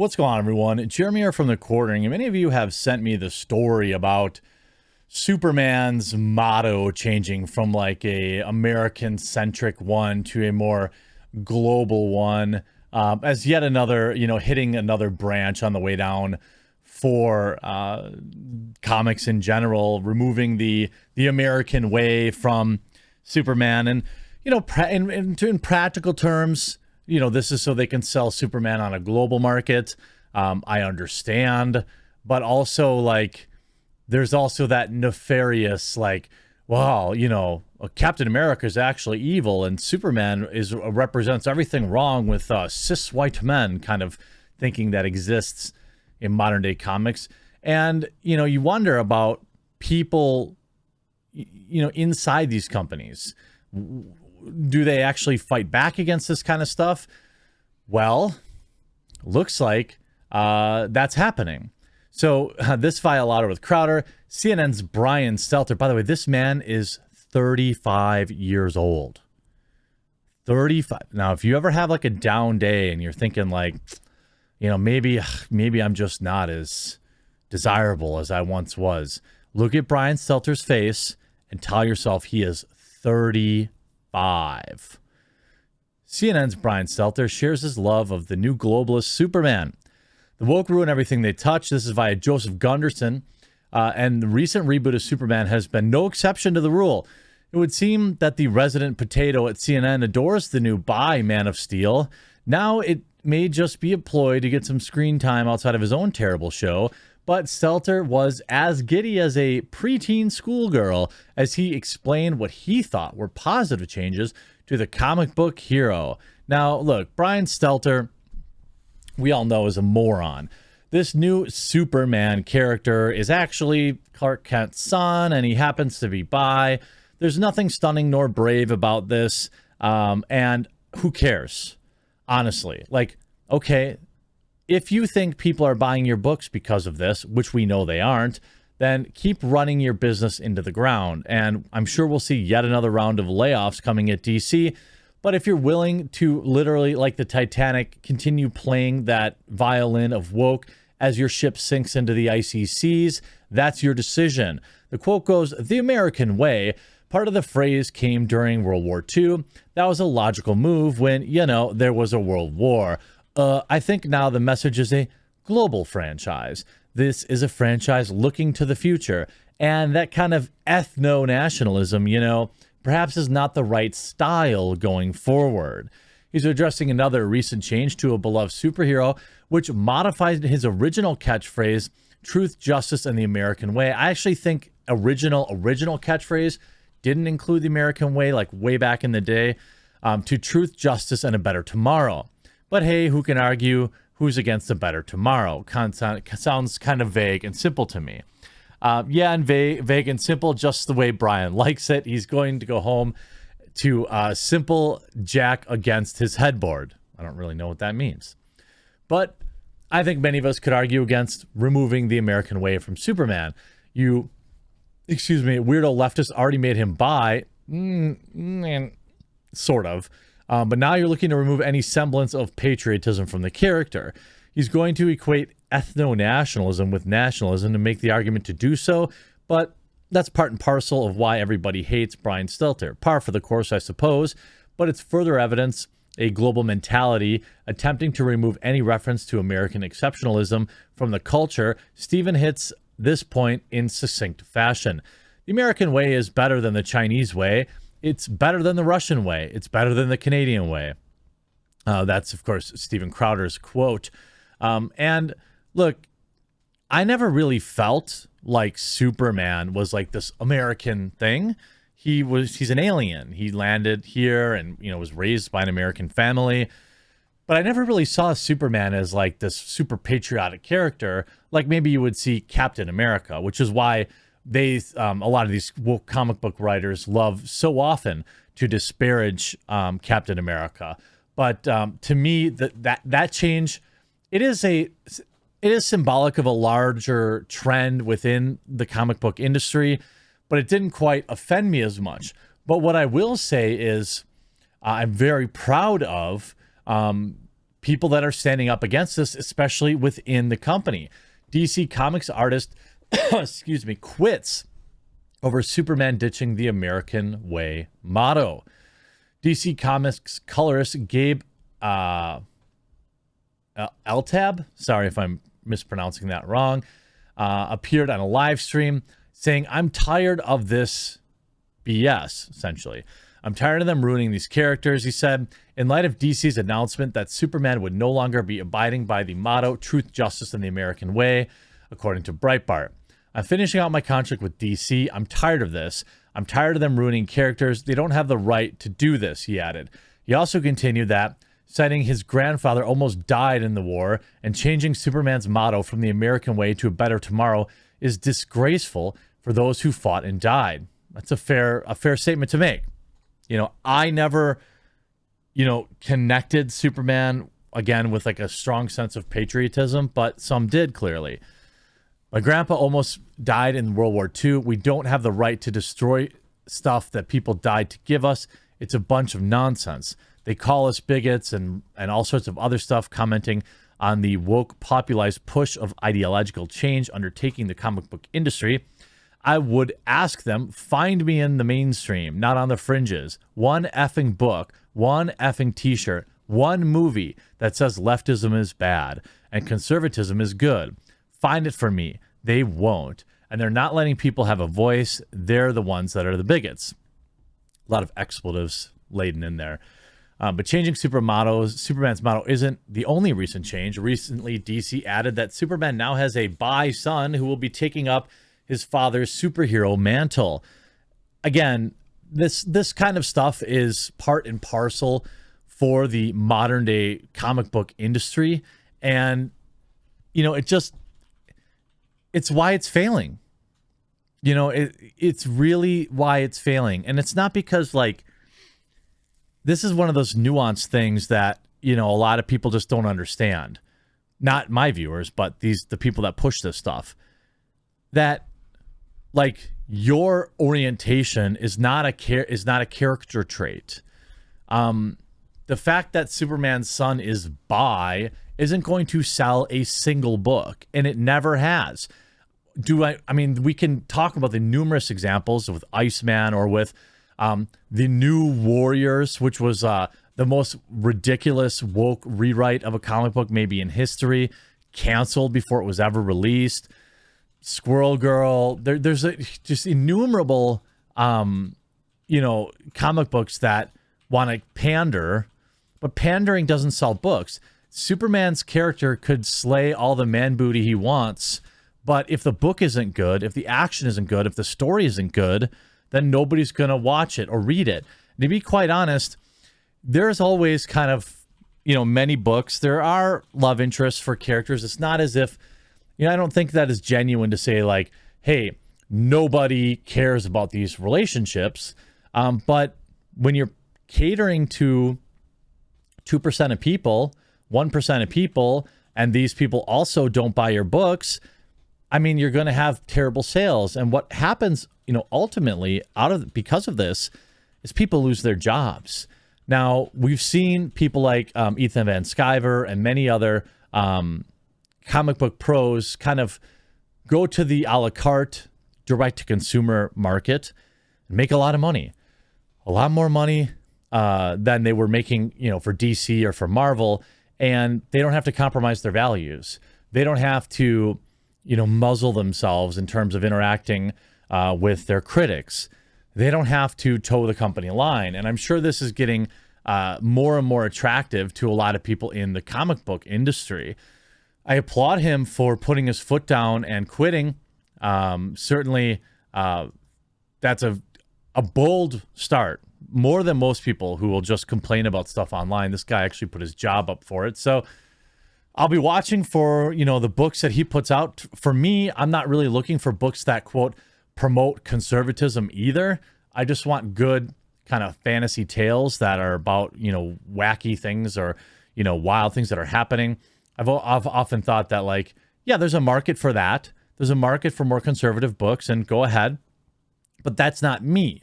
What's going on, everyone? Jeremy here from The Quartering, and many of you have sent me the story about Superman's motto changing from like a American-centric one to a more global one, as yet another, hitting another branch on the way down for comics in general, removing the American way from Superman. And, in practical terms, this is so they can sell Superman on a global market. I understand, but also there's also that nefarious, Captain America is actually evil and Superman represents everything wrong with cis white men kind of thinking that exists in modern day comics. And, you wonder about people, inside these companies. Do they actually fight back against this kind of stuff? Well, looks like that's happening. So this violator with Crowder, CNN's Brian Stelter. By the way, this man is 35 years old. 35. Now, if you ever have like a down day and you're thinking maybe I'm just not as desirable as I once was, look at Brian Stelter's face and tell yourself he is 35. CNN's Brian Stelter shares his love of the new globalist Superman. The woke ruin everything they touch. This is via Joseph Gunderson. And the recent reboot of Superman has been no exception to the rule. It would seem that the resident potato at CNN adores the new Man of Steel. Now it may just be a ploy to get some screen time outside of his own terrible show. But Stelter was as giddy as a preteen schoolgirl as he explained what he thought were positive changes to the comic book hero. Now, look, Brian Stelter, we all know, is a moron. This new Superman character is actually Clark Kent's son, and he happens to be bi. There's nothing stunning nor brave about this, and who cares? Honestly, okay, if you think people are buying your books because of this, which we know they aren't, then keep running your business into the ground. And I'm sure we'll see yet another round of layoffs coming at DC. But if you're willing to literally, like the Titanic, continue playing that violin of woke as your ship sinks into the icy seas, that's your decision. The quote goes, "The American way." Part of the phrase came during World War II. That was a logical move when, there was a world war. I think now the message is a global franchise. This is a franchise looking to the future. And that kind of ethno-nationalism, perhaps is not the right style going forward. He's addressing another recent change to a beloved superhero, which modified his original catchphrase, truth, justice, and the American way. I actually think original catchphrase didn't include the American way, way back in the day, to truth, justice, and a better tomorrow. But hey, who can argue who's against a better tomorrow? Sounds kind of vague and simple to me. And vague and simple, just the way Brian likes it. He's going to go home to simple Jack against his headboard. I don't really know what that means. But I think many of us could argue against removing the American way from Superman. Weirdo leftists already made him bi. Sort of. But now you're looking to remove any semblance of patriotism from the character. He's going to equate ethno-nationalism with nationalism to make the argument to do so, but that's part and parcel of why everybody hates Brian Stelter. Par for the course, I suppose, but it's further evidence a global mentality attempting to remove any reference to American exceptionalism from the culture. Stephen hits this point in succinct fashion. The American way is better than the Chinese way. It's better than the Russian way. It's better than the Canadian way. That's, of course, Steven Crowder's quote. And look, I never really felt like Superman was like this American thing. He's an alien. He landed here and, was raised by an American family. But I never really saw Superman as like this super patriotic character, like maybe you would see Captain America, which is why a lot of these woke comic book writers love so often to disparage Captain America. But to me, that change, it is symbolic of a larger trend within the comic book industry, but it didn't quite offend me as much. But what I will say is I'm very proud of people that are standing up against this, especially within the company. DC Comics artist, excuse me, quits over Superman ditching the American Way motto. DC Comics colorist Gabe Eltab, sorry if I'm mispronouncing that wrong, appeared on a live stream saying, "I'm tired of this BS," essentially. "I'm tired of them ruining these characters," he said, in light of DC's announcement that Superman would no longer be abiding by the motto, truth, justice, and the American way, according to Breitbart. "I'm finishing out my contract with DC. I'm tired of this. I'm tired of them ruining characters. They don't have the right to do this," he added. He also continued that, citing his grandfather almost died in the war, and changing Superman's motto from the American way to a better tomorrow is disgraceful for those who fought and died. That's a fair statement to make. You know, I never, connected Superman, again, with like a strong sense of patriotism, but some did, clearly. "My grandpa almost died in World War II. We don't have the right to destroy stuff that people died to give us. It's a bunch of nonsense. They call us bigots and all sorts of other stuff," commenting on the woke populized push of ideological change undertaking the comic book industry. "I would ask them, find me in the mainstream, not on the fringes. One effing book, one effing t-shirt, one movie that says leftism is bad and conservatism is good. Find it for me." They won't. And they're not letting people have a voice. They're the ones that are the bigots. A lot of expletives laden in there. But changing Superman's motto isn't the only recent change. Recently, DC added that Superman now has a bi son who will be taking up his father's superhero mantle. Again, this kind of stuff is part and parcel for the modern day comic book industry. And, it's why it's failing. It's really why it's failing. And it's not because, this is one of those nuanced things that, a lot of people just don't understand. Not my viewers, but the people that push this stuff. That, your orientation is not a character trait. The fact that Superman's son is bi isn't going to sell a single book, and it never has. We can talk about the numerous examples with Iceman or with the New Warriors, which was the most ridiculous woke rewrite of a comic book maybe in history, canceled before it was ever released. Squirrel Girl. There's just innumerable, comic books that want to pander, but pandering doesn't sell books. Superman's character could slay all the man booty he wants, but if the book isn't good, if the action isn't good, if the story isn't good, then nobody's going to watch it or read it. And to be quite honest, there's always kind of, many books. There are love interests for characters. It's not as if, I don't think that is genuine to say hey, nobody cares about these relationships. But when you're catering to 2% of people, 1% of people, and these people also don't buy your books, you're going to have terrible sales. And what happens, ultimately because of this is people lose their jobs. Now, we've seen people like Ethan Van Sciver and many other comic book pros kind of go to the a la carte direct-to-consumer market and make a lot of money. A lot more money than they were making, for DC or for Marvel. And they don't have to compromise their values. They don't have to, muzzle themselves in terms of interacting with their critics. They don't have to toe the company line. And I'm sure this is getting more and more attractive to a lot of people in the comic book industry. I applaud him for putting his foot down and quitting. Certainly, that's a bold start. More than most people who will just complain about stuff online. This guy actually put his job up for it. So I'll be watching for, the books that he puts out. For me, I'm not really looking for books that, quote, promote conservatism either. I just want good kind of fantasy tales that are about, wacky things or, wild things that are happening. I've often thought that there's a market for that. There's a market for more conservative books, and go ahead. But that's not me.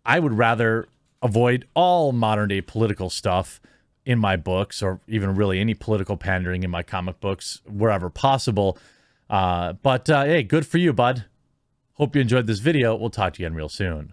I would rather avoid all modern day political stuff in my books, or even really any political pandering in my comic books, wherever possible. But hey, good for you, bud. Hope you enjoyed this video. We'll talk to you again real soon.